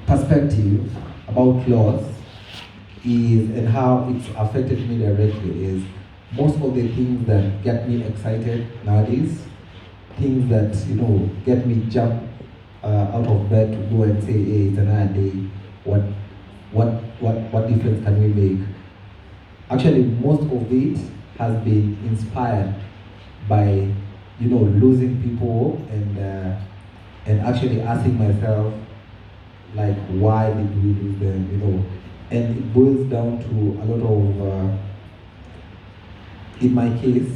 perspective about loss is, and how it's affected me directly, is most of the things that get me excited nowadays, things that get me jump out of bed to go and say, hey, it's another day. What difference can we make? Actually, most of it has been inspired by losing people, and actually asking myself, like, why did we lose them? And it boils down to a lot of, in my case,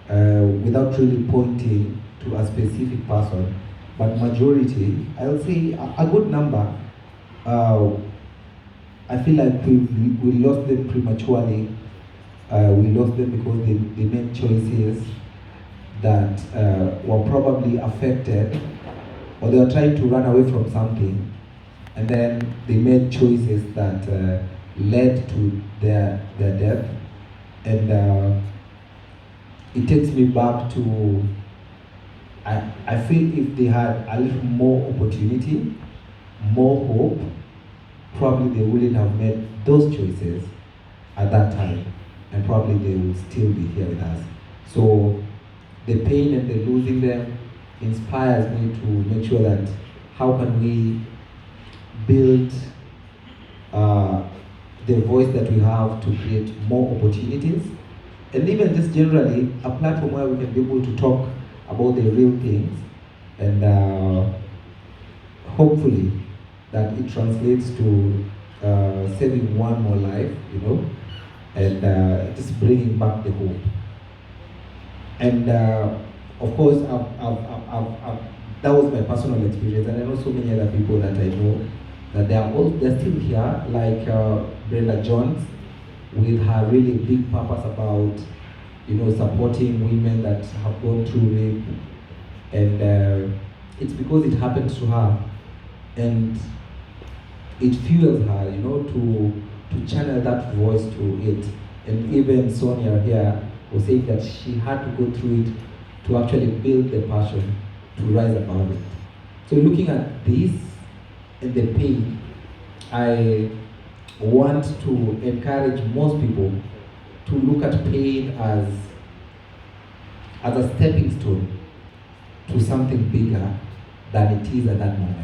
without really pointing to a specific person, but majority, I'll say a good number. I feel like we lost them prematurely. We lost them because they made choices that were probably affected, or they were trying to run away from something, and then they made choices that led to their death. And it takes me back to, I feel if they had a little more opportunity, more hope, probably they wouldn't have made those choices at that time, and probably they would still be here with us. So the pain and the losing them inspires me to make sure that how can we build the voice that we have to create more opportunities, and even just generally a platform where we can be able to talk about the real things, and hopefully that it translates to saving one more life, and just bringing back the hope. And of course, that was my personal experience, and I know so many other people that I know that they're still here, like Brenda Jones, with her really big purpose about supporting women that have gone through rape, and it's because it happened to her, and it fuels her, to channel that voice to it. And even Sonia here was saying that she had to go through it to actually build the passion to rise above it. So looking at this and the pain, I want to encourage most people to look at pain as a stepping stone to something bigger than it is at that moment.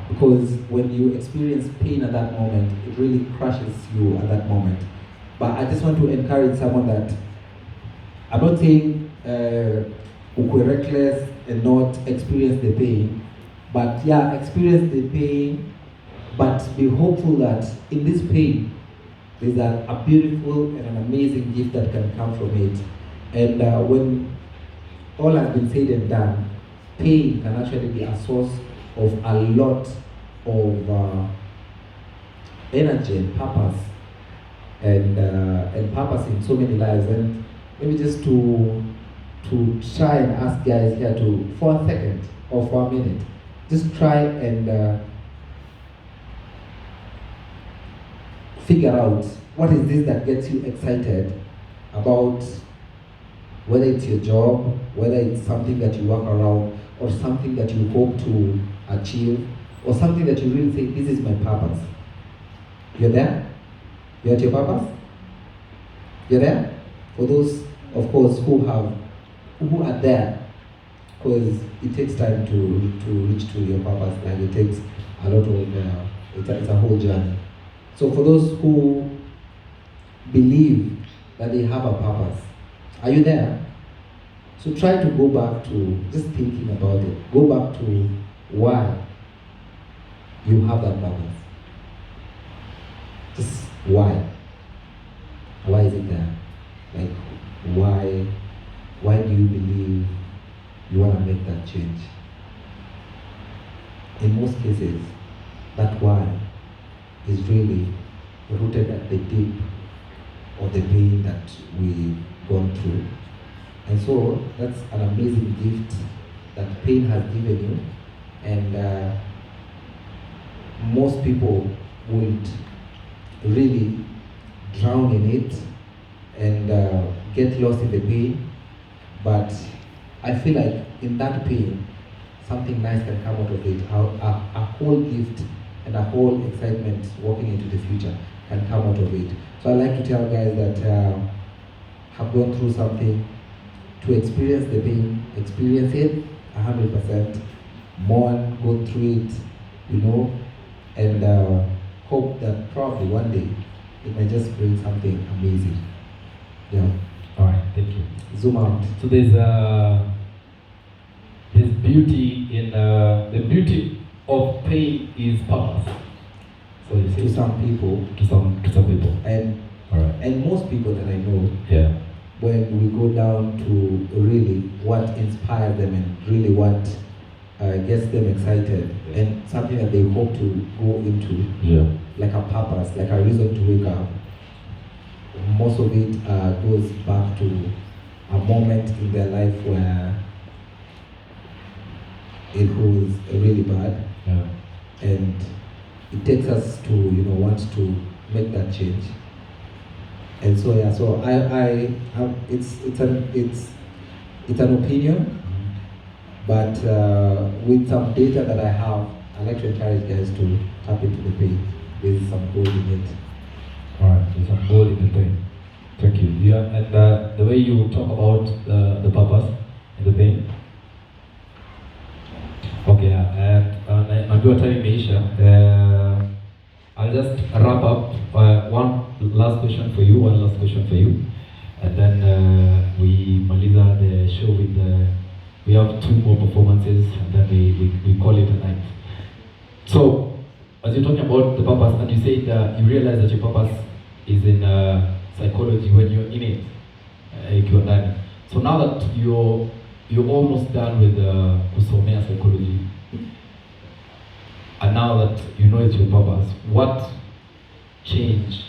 Because when you experience pain at that moment, it really crushes you at that moment. But I just want to encourage someone that, I'm not saying we're reckless and not experience the pain, but yeah, experience the pain, but be hopeful that in this pain, there's a beautiful and an amazing gift that can come from it. And when all has been said and done, pain can actually be a source of a lot of energy and purpose, and purpose in so many lives. And maybe just to try and ask guys here to, for a second or for a minute, just try and figure out what is this that gets you excited about, whether it's your job, whether it's something that you work around, or something that you hope to achieve, or something that you really say, this is my purpose. You're there? You're at your purpose? You're there? For those, of course, who are there, because it takes time to reach to your purpose, and it takes a lot of, it's a whole journey. So for those who believe that they have a purpose, are you there? So try to go back to just thinking about it. Go back to why you have that purpose. Just why? Why is it there? Like, why do you believe you want to make that change? In most cases, that why is really rooted at the deep of the pain that we've gone through. And so that's an amazing gift that pain has given you, and most people would really drown in it and get lost in the pain. But I feel like in that pain, something nice can come out of it, a whole gift and a whole excitement walking into the future can come out of it. So I like to tell guys that have gone through something, to experience the pain, experience it 100%, mourn, go through it, you know, and hope that probably one day it may just bring something amazing. Yeah. All right, thank you. Zoom out. So there's beauty in the beauty of pain is purpose. So you say To some people, to some people, and all right, and most people that I know, yeah, when we go down to really what inspires them and really what gets them excited, Yeah. and something that they hope to go into, yeah, like a purpose, like a reason to wake up, most of it goes back to a moment in their life where it was really bad, yeah, and it takes us to want to make that change. And so yeah, so I it's an opinion, but with some data that I have, I like to encourage guys to tap into the pain. There's some gold in it. all right, there's some gold in the pain. Thank you. Yeah, and the way you talk about the purpose and the pain. Okay, and najua time imeisha. I'll just wrap up. One last question for you, and then we maliza the show with we have 2 more performances, and then we call it a night. So, as you're talking about the purpose, and you said you realize that your purpose is in psychology when you're in it, ikiwa ndani. So now that you're almost done with kusomea psychology, and now that you know it's your purpose, what change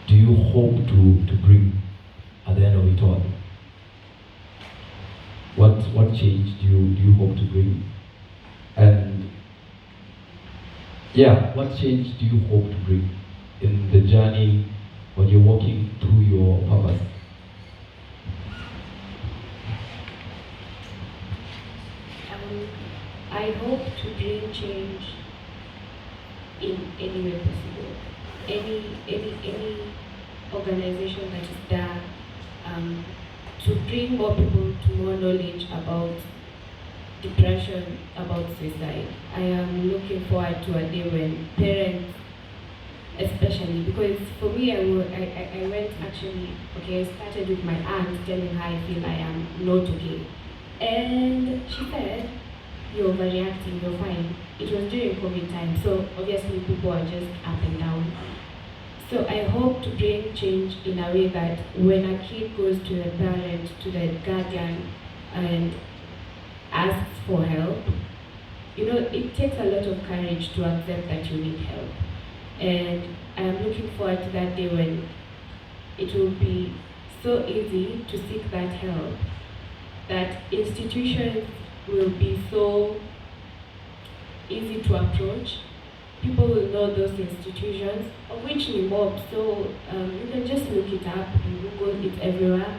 do you hope to bring at the end of it all? What change do you hope to bring? And yeah, what change do you hope to bring in the journey when you're walking through your purpose? I hope to bring change in any way possible. Any organization that is there to bring more people to more knowledge about depression, about suicide. I am looking forward to a day when parents, especially, because for me, I went actually, okay, I started with my aunt telling her I feel I am not okay. And she said, you're overreacting, you're fine. It was during COVID time, so obviously people are just up and down. So I hope to bring change in a way that when a kid goes to the parent, to the guardian, and asks for help, it takes a lot of courage to accept that you need help. And I am looking forward to that day when it will be so easy to seek that help, that institutions will be so easy to approach. People will know those institutions, of which we mob, so you can just look it up and Google it everywhere.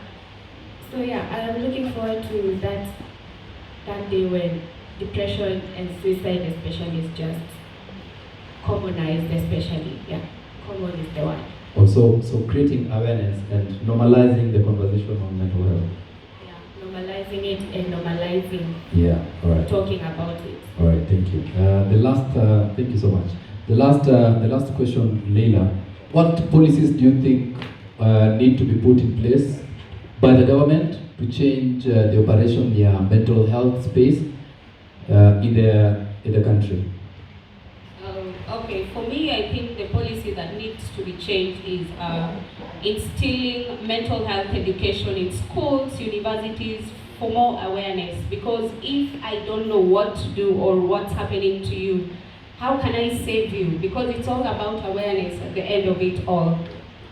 So yeah, I am looking forward to that day when depression and suicide especially is just commonized, especially, yeah, common is the one. Also, so creating awareness and normalizing the conversation on mental health. Normalizing it and normalizing all right. Talking about it. All right, thank you. Thank you so much. The last question, Leila. What policies do you think need to be put in place by the government to change the operation mental health space in the country? Okay, for me, I think the policy that needs to be changed is instilling mental health education in schools, universities, for more awareness. Because if I don't know what to do or what's happening to you, how can I save you? Because it's all about awareness at the end of it all.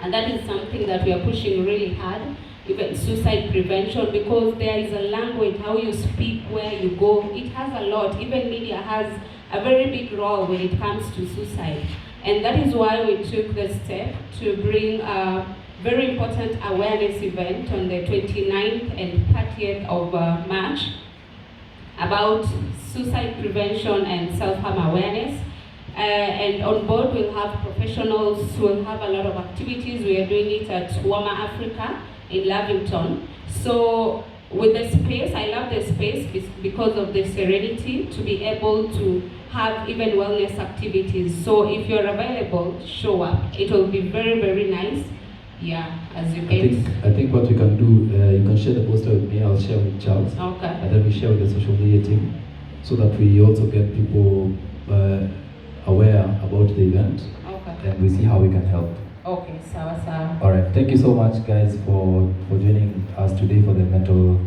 And that is something that we are pushing really hard, even suicide prevention, because there is a language, how you speak, where you go, it has a lot. Even media has a very big role when it comes to suicide. And that is why we took the step to bring a very important awareness event on the 29th and 30th of March about suicide prevention and self-harm awareness. And on board we'll have professionals, we'll have a lot of activities. We are doing it at Wama Africa in Lavington. So with the space, I love the space because of the serenity to be able to have even wellness activities. So if you're available, show up. It will be very, very nice. Yeah, as you get. I think what we can do, you can share the poster with me, I'll share with Charles. Okay. And then we share with the social media team so that we also get people aware about the event. Okay. And we see how we can help. Okay, sawa sawa. Alright, thank you so much guys for joining us today for the mental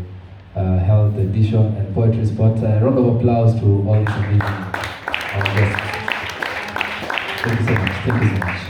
health edition and poetry spot. A round of applause to all these amazing guests. Thank you so much. Thank you so much.